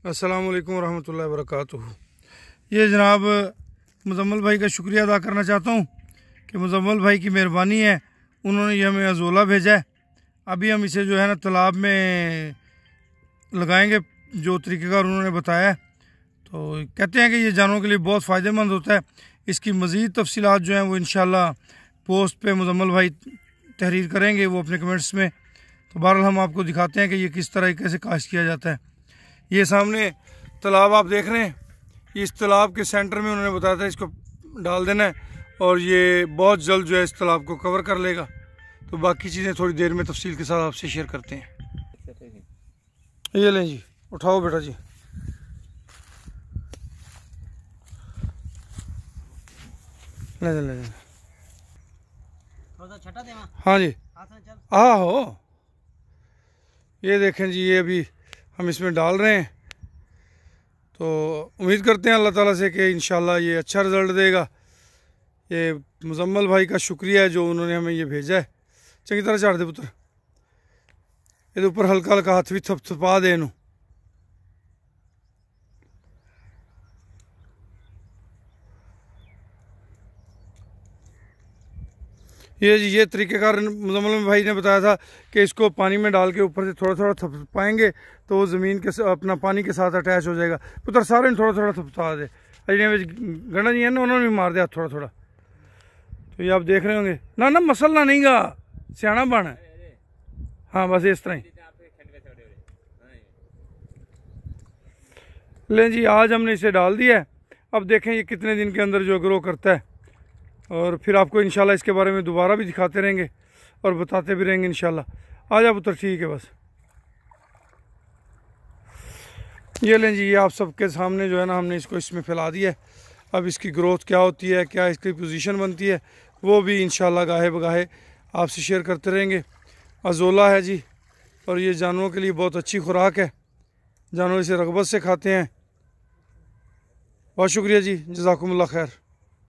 अस्सलाम वालेकुम रहमतुल्लाहि व बरकातुहू। ये जनाब मुज़म्मिल भाई का शुक्रिया अदा करना चाहता हूँ कि मुज़म्मिल भाई की मेहरबानी है, उन्होंने ये हमें अज़ोला भेजा है। अभी हम इसे जो है ना तालाब में लगाएंगे जो तरीक़ेकार उन्होंने बताया है। तो कहते हैं कि ये जानवरों के लिए बहुत फ़ायदेमंद होता है। इसकी मज़ीद तफ़सीलात जो हैं वो इंशाअल्लाह पोस्ट पे मुज़म्मिल भाई तहरीर करेंगे वो अपने कमेंट्स में। तो बहरहाल हम आपको दिखाते हैं कि ये किस तरीके से काश्त किया जाता है। ये सामने तालाब आप देख रहे हैं, इस तालाब के सेंटर में उन्होंने बताया था इसको डाल देना है और ये बहुत जल्द जो है इस तालाब को कवर कर लेगा। तो बाकी चीज़ें थोड़ी देर में तफसील के साथ आपसे शेयर करते हैं। ये लें जी, उठाओ बेटा जी। ले हाँ जी, हाँ हो। ये देखें जी, ये अभी हम इसमें डाल रहे हैं। तो उम्मीद करते हैं अल्लाह ताला से कि इंशाल्लाह ये अच्छा रिज़ल्ट देगा। ये मुज़म्मिल भाई का शुक्रिया है जो उन्होंने हमें ये भेजा है। चंगी तरह झाड़ दे पुत्र, ये ऊपर हल्का हल्का हाथ भी थपथपा दे इनू। ये जी ये तरीक़ेकार मुज़म्मिल भाई ने बताया था कि इसको पानी में डाल के ऊपर से थोड़ा थोड़ा थपथपाएंगे तो वो ज़मीन के अपना पानी के साथ अटैच हो जाएगा। पुत्र सारे ने थोड़ा थोड़ा थपथपा दे। अजने गणा जी है ना, उन्होंने भी मार दिया थोड़ा थोड़ा। तो ये आप देख रहे होंगे ना, ना मसलना नहीं गा, सियाना बन। हाँ बस इस तरह ही लें जी। आज हमने इसे डाल दिया है, अब देखें ये कितने दिन के अंदर जो ग्रो करता है और फिर आपको इंशाल्लाह इसके बारे में दोबारा भी दिखाते रहेंगे और बताते भी रहेंगे इंशाल्लाह। आ जा पुत्र, ठीक है बस। ये लें जी, ये आप सबके सामने जो है ना हमने इसको इसमें फैला दिया है। अब इसकी ग्रोथ क्या होती है, क्या इसकी पोजीशन बनती है, वो भी इंशाल्लाह गाहे बगाहे आपसे शेयर करते रहेंगे। अज़ोला है जी और ये जानवरों के लिए बहुत अच्छी खुराक है, जानवर इसे रग़बत से खाते हैं। बहुत शुक्रिया जी, जज़ाकुमुल्लाह खैर।